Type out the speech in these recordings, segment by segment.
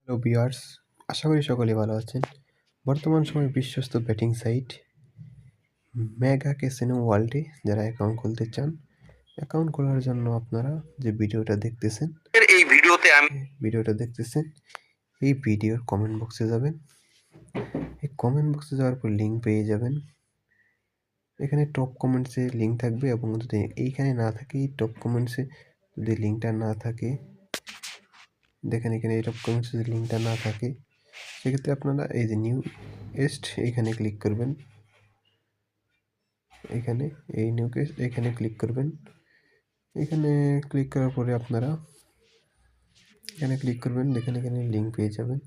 Hello viewers, আশা করি সকলে ভালো আছেন। বর্তমান সময়ে বিশ্বস্ত বেটিং সাইট মেগা ক্যাসিনো ওয়ার্ল্ডে যারা অ্যাকাউন্ট খুলতে চান, অ্যাকাউন্ট খোলার জন্য আপনারা যে ভিডিওটা দেখতেছেন এই ভিডিওটা দেখতেছেন, এই ভিডিওর কমেন্ট বক্সে যাবেন। এই কমেন্ট বক্সে যাওয়ার পর লিঙ্ক পেয়ে যাবেন। এখানে টপ কমেন্টসে লিঙ্ক থাকবে এবং যদি এইখানে না থাকে, এই টপ কমেন্টসে যদি লিঙ্কটা না থাকে, দেখেন এখানে এই টপ কমেন্টসে যদি লিঙ্কটা না থাকে, সেক্ষেত্রে আপনারা এই যে নিউ এস্ট এখানে ক্লিক করবেন। এখানে এই নিউকে এখানে ক্লিক করবেন। এখানে ক্লিক করার পরে আপনারা এখানে ক্লিক করবেন, দেখেন এখানে লিঙ্ক পেয়ে যাবেন।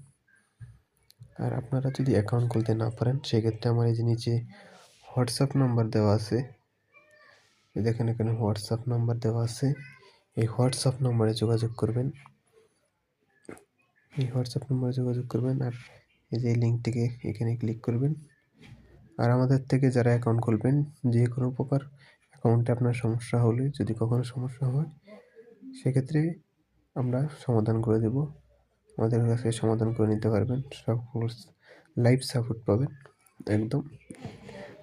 আর আপনারা যদি অ্যাকাউন্ট খুলতে না পারেন, সেক্ষেত্রে আমার এই যে নিচে হোয়াটসঅ্যাপ নাম্বার দেওয়া আছে, দেখেন এখানে হোয়াটসঅ্যাপ নাম্বার দেওয়া আছে। এই হোয়াটসঅ্যাপ নাম্বারে যোগাযোগ করবেন। এই হোয়াটসঅ্যাপ নাম্বারে যোগাযোগ করবেন আর এই যে লিঙ্কটিকে এখানে ক্লিক করবেন। আর আমাদের থেকে যারা অ্যাকাউন্ট খুলবেন, যে কোনো প্রকার অ্যাকাউন্টে আপনার সমস্যা হলে, যদি কখনো সমস্যা হয়, সেক্ষেত্রে আমরা সমাধান করে দেব। আমাদের কাছে সমাধান করে নিতে পারবেন, সকল লাইভ সাপোর্ট পাবেন একদম।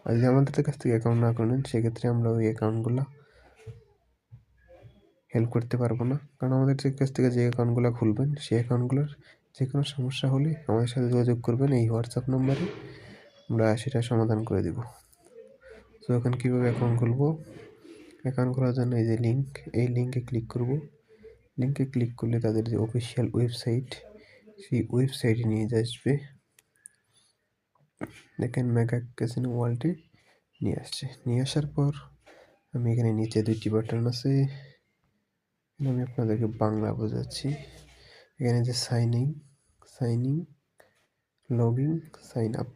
আর যদি আমাদের কাছ থেকে অ্যাকাউন্ট না করেন, সেক্ষেত্রে আমরা ওই অ্যাকাউন্টগুলো হেল্প করতে পারবো না। কারণ আমাদের কাছ থেকে যে অ্যাকাউন্টগুলো খুলবেন, সেই অ্যাকাউন্টগুলোর যে কোনো সমস্যা হলে আমাদের সাথে যোগাযোগ করবেন এই হোয়াটসঅ্যাপ নম্বরে, আমরা সেটা সমাধান করে দেব। তো এখন কীভাবে অ্যাকাউন্ট খুলবো? অ্যাকাউন্ট খোলার জন্য এই যে লিঙ্ক, এই লিঙ্কে ক্লিক করব। লিঙ্কে ক্লিক করলে তাদের যে অফিসিয়াল ওয়েবসাইট, সেই ওয়েবসাইটে নিয়ে আসবে। দেখেন মেগা ক্যাসিনো ওয়ার্ল্ডে নিয়ে আসছে। নিয়ে আসার পর আমি এখানে নিচে দুইটি বাটন আছে, আমি আপনাদেরকে বাংলা বোঝাচ্ছি। এখানে যে sign in, log in, sign up.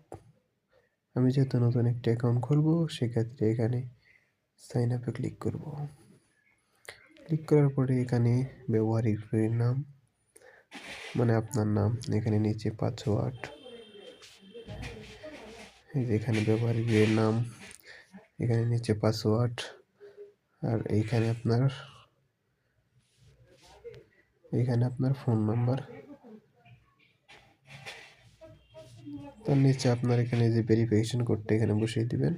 আমি যেহেতু নতুন একটা অ্যাকাউন্ট খুলবো, সেক্ষেত্রে এখানে সাইন আপে ক্লিক করব। ক্লিক করার পরে এখানে ব্যবহারকারীর নাম, মানে আপনার নাম, এখানে নিচে পাসওয়ার্ড, এখানে ব্যবহারকারীর নাম, এখানে নিচে পাসওয়ার্ড, আর এইখানে আপনার ফোন নাম্বার। তার নিচে আপনার এখানে যে ভেরিফিকেশন কোডটা এখানে বসিয়ে দিবেন,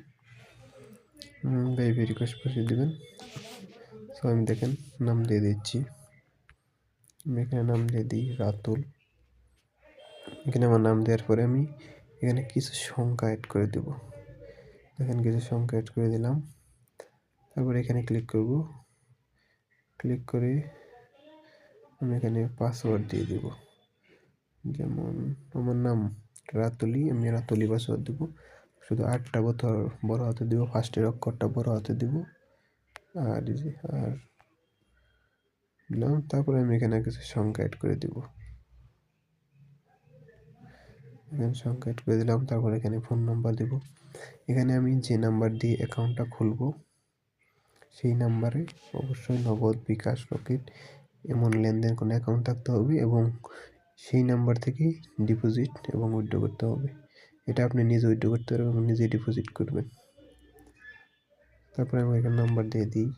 রিকোয়েস্ট বসিয়ে দিবেন। তো আমি দেখেন নাম দিয়ে দিচ্ছি, আমি এখানে নাম দিয়ে দিই রাতুল। এখানে আমার নাম দেওয়ার পরে আমি এখানে কিছু সংখ্যা অ্যাড করে দেব। দেখেন কিছু সংখ্যা অ্যাড করে দিলাম। তারপর এখানে ক্লিক করব। ক্লিক করে আমি এখানে পাসওয়ার্ড দিয়ে দেব। যেমন আমার নাম রাতুলি, আমি রাতুলি পাসওয়ার্ড দেবো। শুধু 8টা বড় হাতে দেবো, ফার্স্টের অক্ষরটা বড় হাতে দেবো। আর দিলাম। তারপরে আমি এখানে কিছু সংখ্যা অ্যাড করে দেবো। এখানে সংখ্যা অ্যাড করে দিলাম। তারপর এখানে ফোন নাম্বার দেবো। এখানে আমি যে নাম্বার দিয়ে অ্যাকাউন্টটা খুলবো, সেই নাম্বারে অবশ্যই নগদ, বিকাশ, রকেট এমন লেনদেন কোনো অ্যাকাউন্ট থাকতে হবে এবং সেই নাম্বার থেকেই ডিপোজিট এবং উইথড্র করতে হবে। এটা আপনি নিজে উইথড্র করতে পারবেন এবং নিজেই ডিপোজিট করবেন। তারপরে আমি এখানে নাম্বার দিয়ে দিই।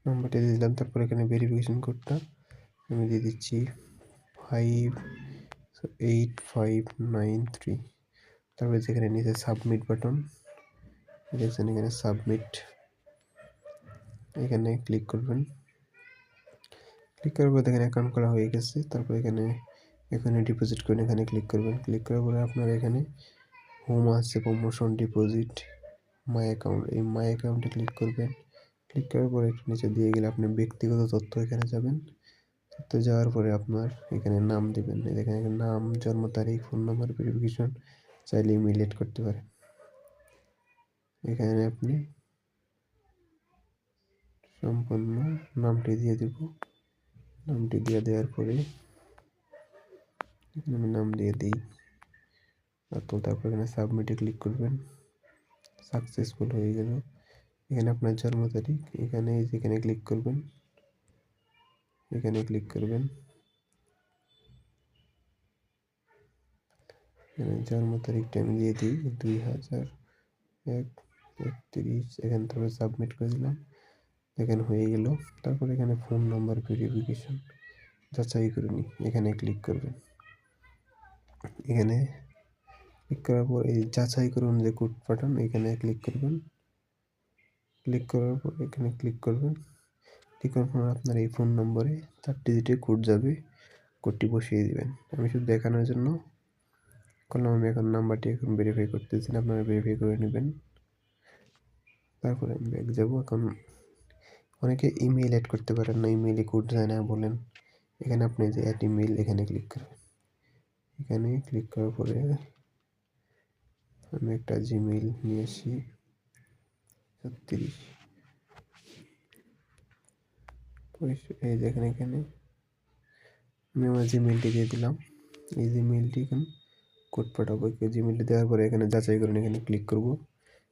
নাম্বারটা দিয়ে দিলাম। তারপর এখানে ভেরিফিকেশন কোডটা আমি দিয়ে দিচ্ছি 58593। তারপরে যেখানে নিচে সাবমিট বাটন দেখছেন, এখানে সাবমিট, এখানে ক্লিক করবেন। ক্লিক করার পর দেখেন অ্যাকাউন্ট করা হয়ে গেছে। তারপর এখানে ডিপোজিট করুন, এখানে ক্লিক করবেন। ক্লিক করার পরে আপনার এখানে হোম আছে, প্রমোশন, ডিপোজিট, মাই অ্যাকাউন্ট, এই মাই অ্যাকাউন্টে ক্লিক করবেন। ক্লিক করার পরে একটু নিচে দিয়ে গেলে আপনি ব্যক্তিগত তথ্য এখানে যাবেন। তথ্য যাওয়ার পরে আপনার এখানে নাম দেবেন। এখানে নাম, জন্ম তারিখ, ফোন নাম্বার, ভেরিফিকেশন, চাইলে ইমেল এড করতে পারেন। এখানে আপনি সম্পূর্ণ নামটি দিয়ে দেব। নামটি দিয়ে দেওয়ার পরে এখানে আমি নাম দিয়ে দিই রাতুল। তারপর এখানে সাবমিটে ক্লিক করবেন। সাকসেসফুল হয়ে গেল। এখানে আপনার জন্ম তারিখ, যেখানে ক্লিক করবেন, এখানে ক্লিক করবেন। এখানে জন্ম তারিখটা আমি দিয়ে দিই 2001-31। এখানে তারপরে সাবমিট করে দিলাম। এখানে হয়ে গেল। তারপর এখানে ফোন নাম্বার ভেরিফিকেশন যাচাই করে নিই, এখানে ক্লিক করবেন। এখানে ক্লিক করার পর এই যাচাই করুন যে কোড পাঠান, এখানে ক্লিক করবেন। ক্লিক করার পর এখানে ক্লিক করবেন। ক্লিক করার পর আপনার এই ফোন নম্বরে 4 ডিজিটের কোড যাবে, কোডটি বসিয়ে দিবেন। আমি শুধু দেখানোর জন্য করলাম, আমি এখন নাম্বারটি এখন ভেরিফাই করতেছি, আপনারা ভেরিফাই করে নেবেন। তারপরে আমি ব্যাক যাব। এখন অনেকে ইমেল অ্যাড করতে পারেন না, ইমেইলে কোড যায় না বলেন, এখানে আপনি যে অ্যাড ইমেল এখানে ক্লিক করবেন। এখানে ক্লিক করার পরে আমি একটা জিমেইল নিয়ে আসি 36। এই দেখেন এখানে আমি আমার জিমেইলটি দিয়ে দিলাম। এই জিমেইলটি এখন কোড পাঠাবো। জিমেইলটি দেওয়ার পরে এখানে যাচাই করুন, এখানে ক্লিক করব।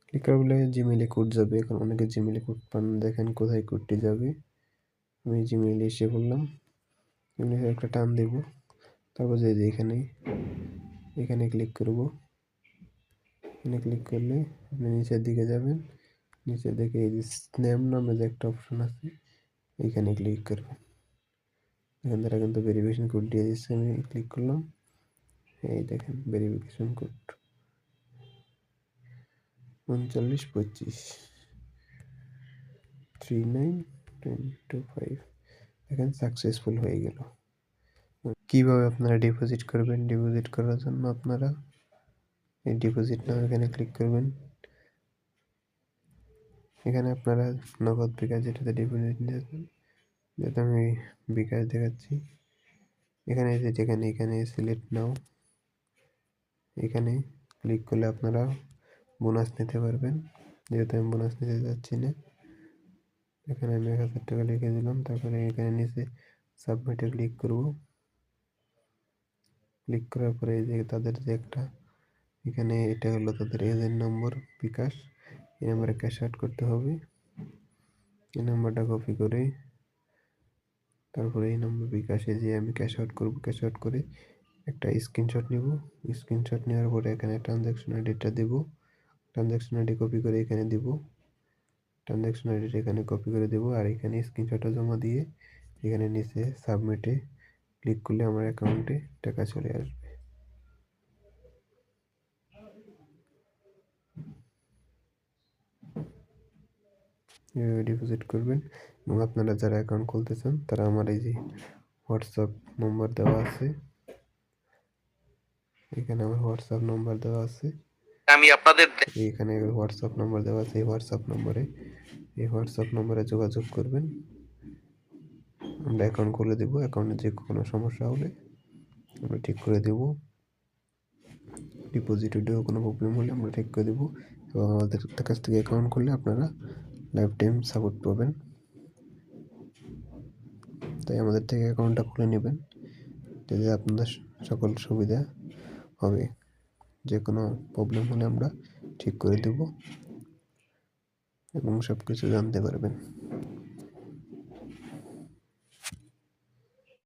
ক্লিক করার পরে জিমেইলে কোড যাবে। এখন অনেকে জিমেইলে কোড পান, দেখেন কোথায় কোডটি যাবে। আমি জিমেইলে এসে বললাম, জিমেইলে একটা টান দেব। তারপর যে এখানে এখানে ক্লিক করব। এখানে ক্লিক করলে আপনি নিচের দিকে যাবেন। নিচের দিকে এই যে স্ন্যাপ নামে যে একটা অপশন আছে, এইখানে ক্লিক করবেন। এখান দ্বারা কিন্তু ভেরিফিকেশন কোড দিয়ে দিচ্ছে। আমি ক্লিক করলাম, এই দেখেন ভেরিফিকেশন কোড 3925 39225। দেখেন সাকসেসফুল হয়ে গেল। কিভাবে আপনারা ডিপোজিট করবেন? ডিপোজিট করার জন্য আপনারা এই ডিপোজিট নাও এখানে ক্লিক করবেন। এখানে আপনারা নগদ, বিকাশ যেটাতে ডিপোজিট দিয়েছেন, যেটা আমি বিকাশ দেখাচ্ছি। এখানে এখানে সিলেক্ট নাও, এখানে ক্লিক করলে আপনারা বোনাস নিতে পারবেন। যেহেতু আমি বোনাস নিতে যাচ্ছি না, এখানে আমি 1000 টাকা লিখে দিলাম। তারপরে এখানে নিচে সাবমিটে ক্লিক করব। ক্লিক করার পরে এই যে তাদের যে একটা এখানে এটা হলো তাদের এজেন্ট নম্বর বিকাশ, এই নাম্বারে ক্যাশ আউট করতে হবে। এই নাম্বারটা কপি করে তারপরে এই নম্বর বিকাশে যে আমি ক্যাশ আউট করব, ক্যাশ আউট করে একটা স্ক্রিনশট নিব। স্ক্রিনশট নেওয়ার পরে এখানে ট্রানজ্যাকশন আইডিটা দেব। ট্রানজ্যাকশন আইডি কপি করে এখানে দিব। ট্রানজ্যাকশন আইডিটা এখানে কপি করে দেব, আর এখানে স্ক্রিনশটটা জমা দিয়ে এখানে নিচে সাবমিটে ক্লিক করলে আমার অ্যাকাউন্টে টাকা চলে আসবে। এভাবে ডিপোজিট করবেন। এবং আপনারা যারা অ্যাকাউন্ট খুলতে চান তারা আমার এই যে হোয়াটসঅ্যাপ নম্বর দেওয়া আছে, এখানে আমার হোয়াটসঅ্যাপ নম্বর দেওয়া আছে, আমি আপনাদের এখানে হোয়াটসঅ্যাপ নম্বর দেওয়া আছে। এই হোয়াটসঅ্যাপ নম্বরে যোগাযোগ করবেন। আমরা অ্যাকাউন্ট খুলে দেব। অ্যাকাউন্টে যে কোনো সমস্যা হলে আমরা ঠিক করে দেব। ডিপোজিটেও কোনো প্রবলেম হলে আমরা ঠিক করে দেবো। এবং আমাদের কাছ থেকে অ্যাকাউন্ট করলে আপনারা লাইফ টাইম সাপোর্ট পাবেন। তাই আমাদের থেকে অ্যাকাউন্টটা খুলে নেবেন, যাতে আপনাদের সকল সুবিধা হবে। যে কোনো প্রবলেম হলে আমরা ঠিক করে দেব এবং সব কিছু জানতে পারবেন।